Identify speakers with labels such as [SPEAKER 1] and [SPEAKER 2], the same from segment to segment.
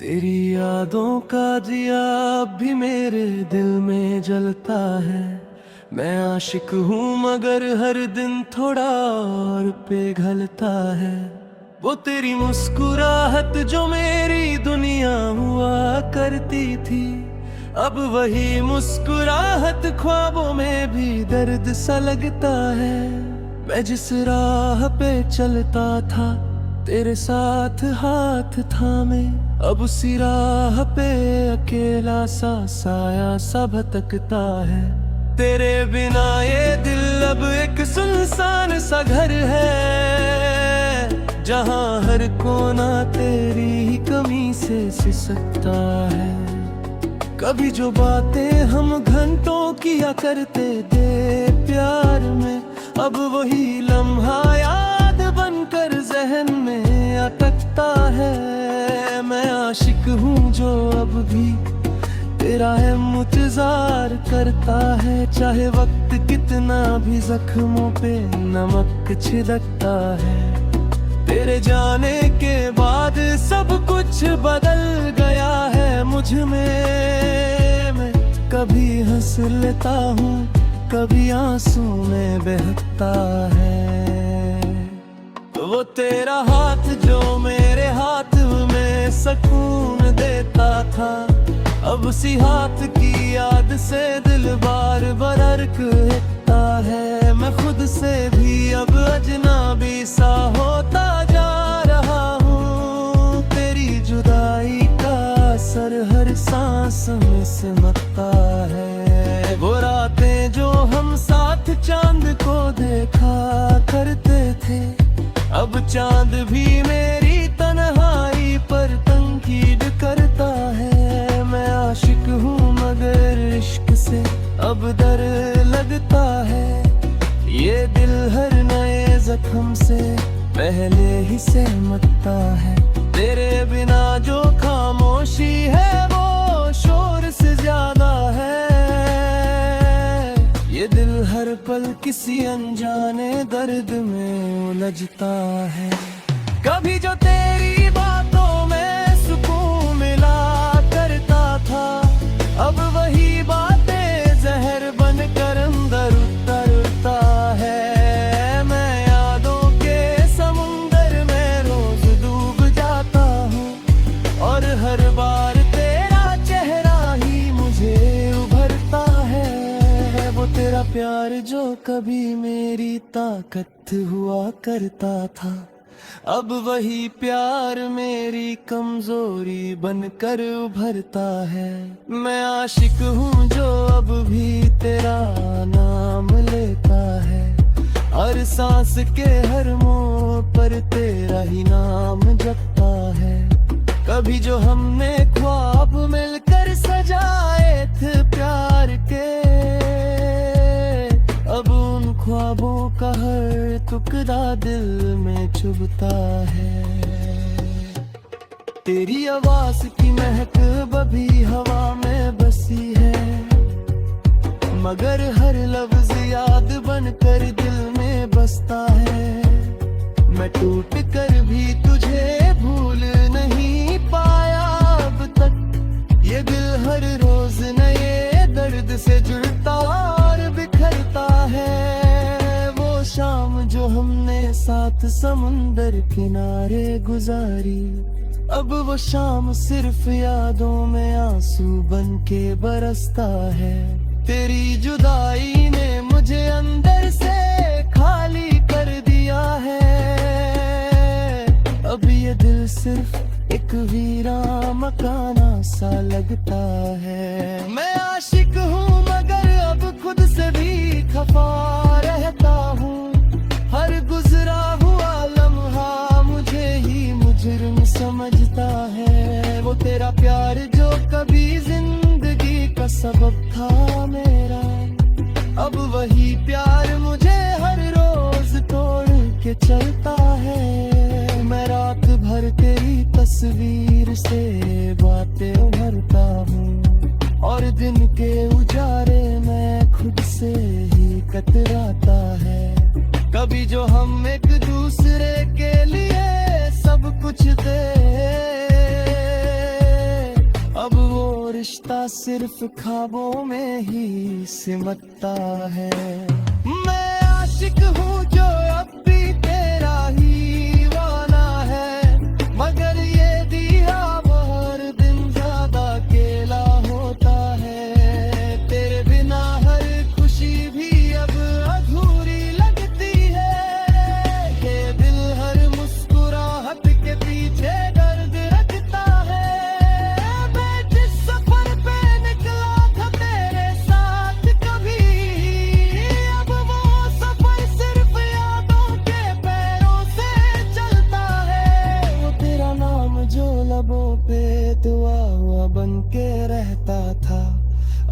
[SPEAKER 1] तेरी यादों का दिया अब भी मेरे दिल में जलता है। मैं आशिक हूँ मगर हर दिन थोड़ा और पिघलता है। वो तेरी मुस्कुराहट जो मेरी दुनिया हुआ करती थी, अब वही मुस्कुराहट ख्वाबों में भी दर्द सा लगता है। मैं जिस राह पे चलता था तेरे साथ हाथ थामे, अब उसी राह पे अकेला सा साया सा भटकता है। तेरे बिना ये दिल अब एक सुनसान सा घर है, जहाँ हर कोना तेरी ही कमी से सिसकता है। कभी जो बातें हम घंटों किया करते थे प्यार में, अब वही लम्हा याद बनकर जहन में अटकता है। मैं आशिक हूँ जो अब भी तेरा है इंतजार करता है, चाहे वक्त कितना भी जख्मों पे नमक छिड़कता है। तेरे जाने के बाद सब कुछ बदल गया है मुझ में। मैं कभी हंस लेता हूँ, कभी आंसू में बहता है। वो तेरा हाथ जो मेरे हाथ में सुकून देता था, अब उसी हाथ की याद से दिल बार बरक हिटता है। मैं खुद से भी अब अजनबी सा होता जा रहा हूँ। तेरी जुदाई का असर हर सांस में सिमटता है। वो रातें जो हम साथ चांद को देखा करते थे, अब चांद भी मेरी तन्हाई पर तंकीद करता है। मैं आशिक हूँ मगर इश्क से अब डर लगता है। ये दिल हर नए जख्म से पहले ही सहमता है। तेरे बिना जो खामोशी है वो शोर से ज्यादा है। ये दिल हर पल किसी अनजाने दर्द में उलझता है। कभी जो तेरी बातों में सुकून मिला करता था, अब वही बातें जहर बनकर अंदर उतरता है। मैं यादों के समुंदर में रोज डूब जाता हूँ, और हर बार तेरा चेहरा ही मुझे उभरता है। वो तेरा प्यार जो कभी मेरी ताकत हुआ करता था, अब वही प्यार मेरी कमजोरी बनकर उभरता है। मैं आशिक हूँ जो अब भी तेरा नाम लेता है। हर सांस के हर मोड़ पर तेरा ही नाम जपता है। कभी जो हमने ख्वाब मिलकर सजाए थे प्यार के, अब उन ख्वाबों का हर टुकड़ा दिल में चुभता है। तेरी आवाज की महक बभी हवा में बसी है, मगर हर लफ्ज याद बनकर दिल में बसता है। मैं टूट कर भी तुझे भूल नहीं पाया अब तक। ये दिल हर रोज नए दर्द से जुड़ता और बिखरता है। वो शाम जो हमने साथ समुंदर किनारे गुजारी, अब वो शाम सिर्फ यादों में आंसू बन के बरसता है। तेरी जुदाई ने मुझे अंदर से खाली कर दिया है। अब ये दिल सिर्फ एक वीरा मकाना सा लगता है। मैं आशिक हूँ मगर अब खुद से भी खफा रहता हूँ। हर गुजरा हुआ लम्हा मुझे ही मुजरिम समझता है। वो तेरा प्यार जो कभी जिंदगी का सबब था मेरा, अब वही प्यार मुझे हर रोज तोड़ के चलता है। मैं रात भर तेरी तस्वीर से बातें उभरता हूँ, और दिन के उजारे में खुद से ही कतराता है। कभी जो हम एक दूसरे के लिए सब कुछ थे, सिर्फ ख्वाबों में ही सिमटता है। मैं आशिक हूँ जो अब भी तेरा ही वाला है, मगर ये दिया हर दिन ज्यादा अकेला होता है। तेरे बिना हर खुशी भी अब अधूरी लगती है। ये दिल हर मुस्कुराहट के पीछे दर्द रखता है। मैं जिस सफर पे निकला था तेरे साथ कभी, अब वो सफर सिर्फ यादों के पैरों से चलता है। वो तेरा नाम जो लबों पे दुआ हुआ बन के रहता था,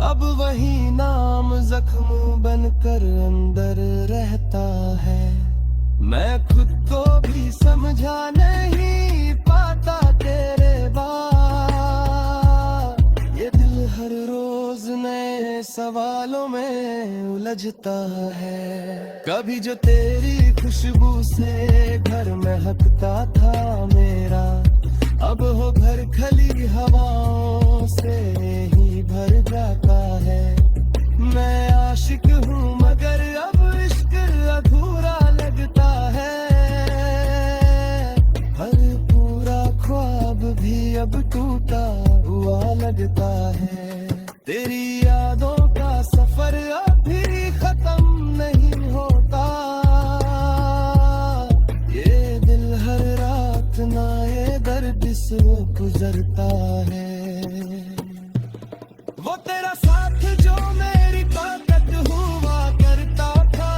[SPEAKER 1] अब वही नाम जख्म बनकर अंदर रहता है। मैं खुद को भी समझा नहीं पाता तेरे बाद। ये दिल हर रोज नए सवालों में उलझता है। कभी जो तेरी खुशबू से घर महकता था मेरा, अब हो घर खली हवाओं से ही भर जाता है। मैं आशिक हूँ मगर अब इश्क अधूरा लगता है। हर पूरा ख्वाब भी अब टूटा हुआ लगता है। तेरी यादों का सफर अभी खत्म नहीं होता। ये दिल हर रात ना ये दर्द से गुजरता है। वो तेरा साथ जो मेरी ताकत हुआ करता था,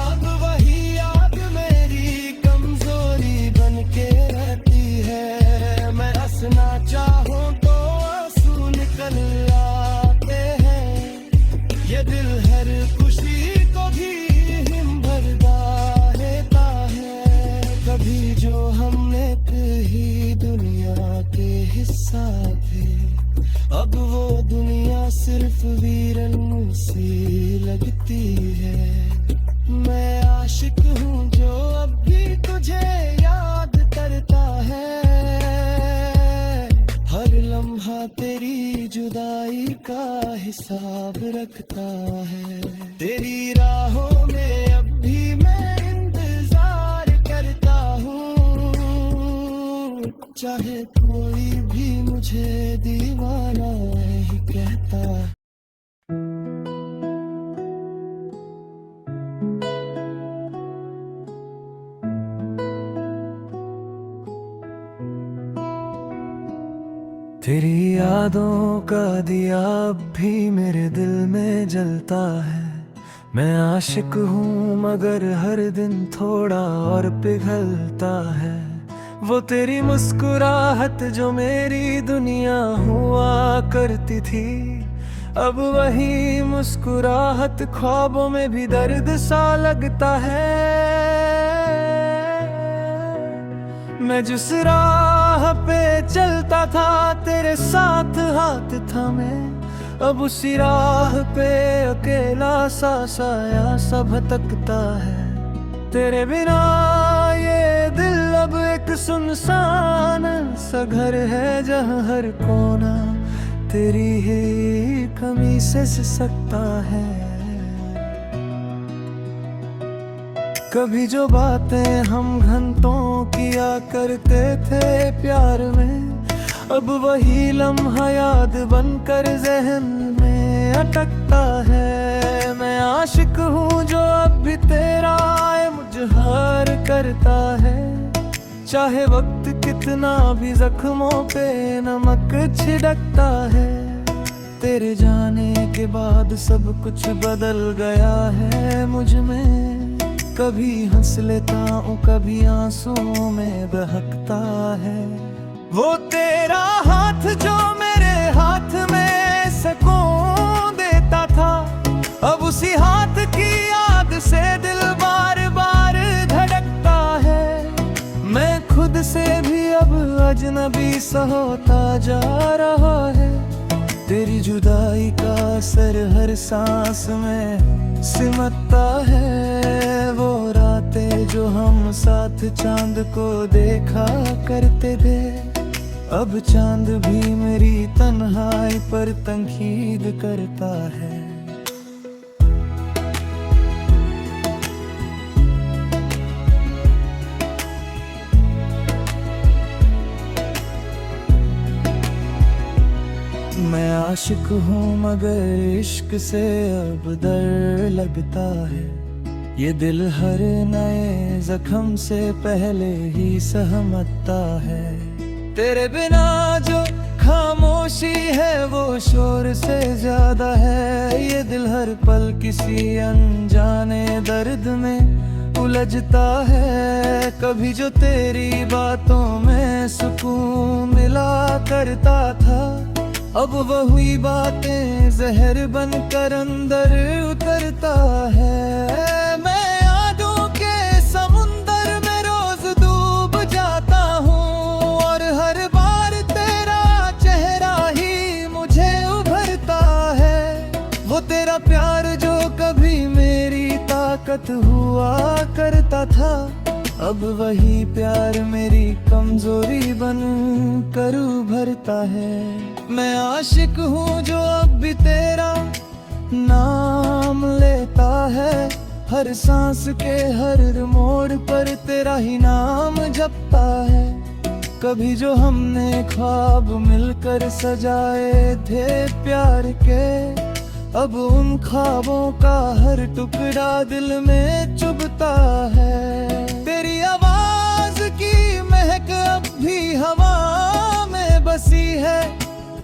[SPEAKER 1] अब वही याद मेरी कमजोरी बन के रहती है। मैं हंसना चाहूं तो आंसू निकल आते हैं। ये दिल हर खुशी को भी हिम भरता रहता है। कभी जो हमने ही दुनिया के हिस्सा थे, अब वो दुनिया सिर्फ वीरन सी लगती है। मैं आशिक हूँ जो अब भी तुझे याद करता है। हर लम्हा तेरी जुदाई का हिसाब रखता है। तेरी राहों में अब भी मैं इंतजार करता हूँ, चाहे कोई भी मुझे दीवाना ही कहता। तेरी यादों का दिया अब भी मेरे दिल में जलता है। मैं आशिक हूँ मगर हर दिन थोड़ा और पिघलता है। वो तेरी मुस्कुराहट जो मेरी दुनिया हुआ करती थी, अब वही मुस्कुराहट ख्वाबों में भी दर्द सा लगता है। मैं जिस राह पे चलता था तेरे साथ हाथ थामे, अब उसी राह पे अकेला सा साया सा भटकता है। तेरे बिना ये दिल अब एक सुनसान सा घर है जहाँ हर कोना तेरी ही कमी से सिसकता है। कभी जो बातें हम घंटों किया करते थे प्यार में, अब वही लम्हा याद बनकर जहन में अटकता है। मैं आशिक हूँ जो अब भी तेरा मुझहार करता है, चाहे वक्त कितना भी जख्मों पे नमक छिड़कता है। तेरे जाने के बाद सब कुछ बदल गया है मुझ में। कभी हंस लेता हूँ कभी आंसुओं में बहकता है। वो तेरा हाथ जो मेरे हाथ में सुकून देता था, अब उसी हाथ की याद से दिल बार बार धड़कता है। मैं खुद से भी अब अजनबी सा होता जा रहा है। तेरी जुदाई का असर हर सांस में सिमटता है। वो रातें जो हम साथ चांद को देखा करते थे, अब चांद भी मेरी तन्हाई पर तंकीद करता है। मैं आशिक हूँ मगर इश्क से अब डर लगता है। ये दिल हर नए जख्म से पहले ही सहमता है। तेरे बिना जो खामोशी है वो शोर से ज्यादा है। ये दिल हर पल किसी अनजाने दर्द में उलझता है। कभी जो तेरी बातों में सुकून मिला करता था, अब वही बातें जहर बनकर अंदर उतरता है। मैं यादों के समुंदर में रोज डूब जाता हूँ और हर बार तेरा चेहरा ही मुझे उभरता है। वो तेरा प्यार जो कभी मेरी ताकत हुआ करता था, अब वही प्यार मेरी कमजोरी बन कर उभरता है। मैं आशिक हूँ जो अब भी तेरा नाम लेता है। हर सांस के हर मोड़ पर तेरा ही नाम जपता है। कभी जो हमने ख्वाब मिलकर सजाए थे प्यार के, अब उन ख्वाबों का हर टुकड़ा दिल में चुभता है। तेरी आवाज की महक अब भी हवा में बसी है,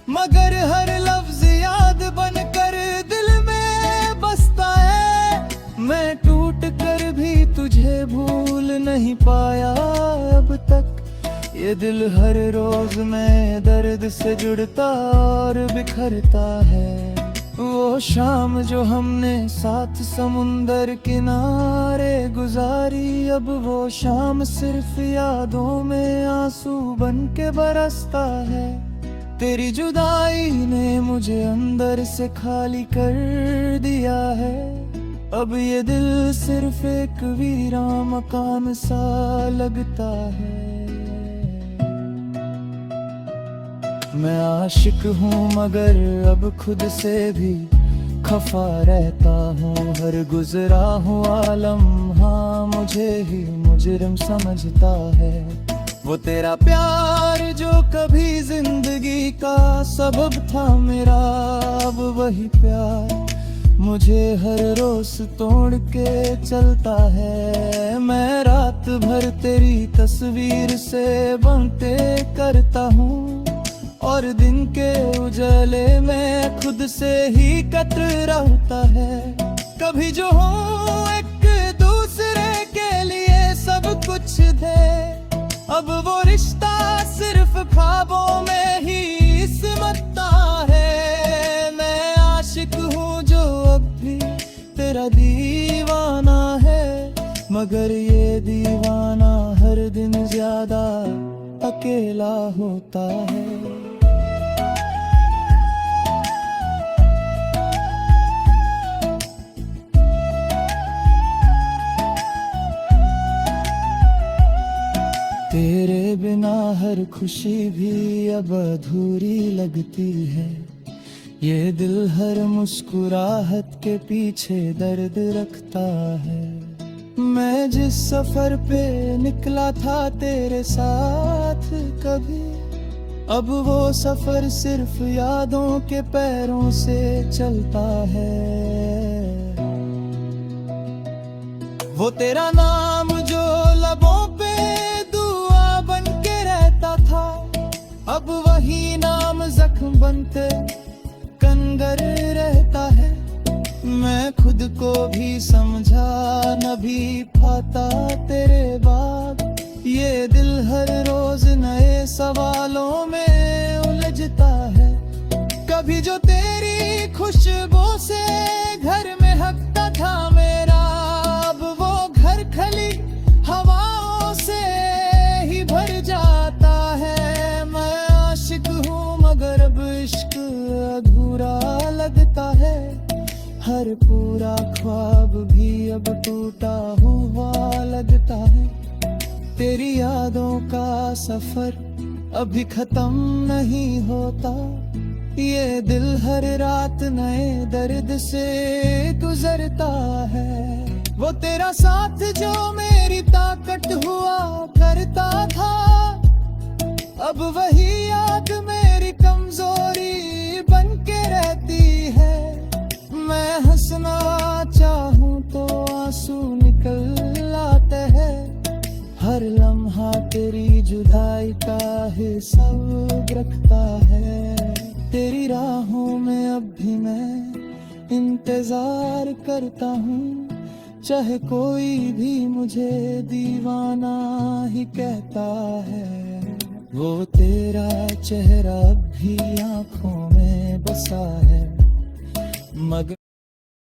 [SPEAKER 1] मगर हर लफ्ज याद बनकर दिल में बसता है। मैं टूट कर भी तुझे भूल नहीं पाया अब तक। ये दिल हर रोज में दर्द से जुड़ता और बिखरता है। वो शाम जो हमने साथ समुंदर किनारे गुजारी, अब वो शाम सिर्फ यादों में आंसू बन के बरसता है। तेरी जुदाई ने मुझे अंदर से खाली कर दिया है। अब ये दिल सिर्फ एक वीरान मकान सा लगता है। मैं आशिक हूँ मगर अब खुद से भी खफा रहता हूँ। हर गुजरा हुआ लम्हा मुझे ही मुजरिम समझता है। वो तेरा प्यार जो कभी जिंदगी का सबब था मेरा, अब वही प्यार मुझे हर रोज तोड़ के चलता है। मैं रात भर तेरी तस्वीर से बातें करता हूँ और दिन के उजाले में खुद से ही कतराता है। कभी जो हो एक दूसरे के लिए सब कुछ दे, अब वो रिश्ता सिर्फ ख्वाबों में ही सिमटता है। मैं आशिक हूँ जो अब भी तेरा दीवाना है, मगर ये दीवाना हर दिन ज्यादा अकेला होता है। तेरे बिना हर खुशी भी अब अधूरी लगती है। ये दिल हर मुस्कुराहट के पीछे दर्द रखता है। मैं जिस सफर पे निकला था तेरे साथ कभी, अब वो सफर सिर्फ यादों के पैरों से चलता है। वो तेरा नाम जो लबों पे बन के रहता था, अब वही नाम जख्म बनते कंगर रहता है। मैं खुद को भी समझा न भी पाता तेरे बाद। ये दिल हर रोज नए सवालों में उलझता है। कभी जो तेरी खुशबू से घर में हकता था मेरा, अब वो घर खली हवाओं से भर जाता है। मैं आशिक हूँ मगर अब इश्क अधूरा लगता है। हर पूरा ख्वाब भी अब टूटा हुआ लगता है। तेरी यादों का सफर अभी खत्म नहीं होता। ये दिल हर रात नए दर्द से गुजरता है। वो तेरा साथ जो मेरी ताकत हुआ करता था, अब वही याद मेरी कमजोरी बन के रहती है। मैं हंसना चाहूं तो आंसू निकल आते हैं। हर लम्हा तेरी जुदाई का हिसाब रखता है। तेरी राहों में अब भी मैं इंतजार करता हूँ, चाहे कोई भी मुझे दीवाना ही कहता है। वो तेरा चेहरा अब भी आंखों में बसा है, मगर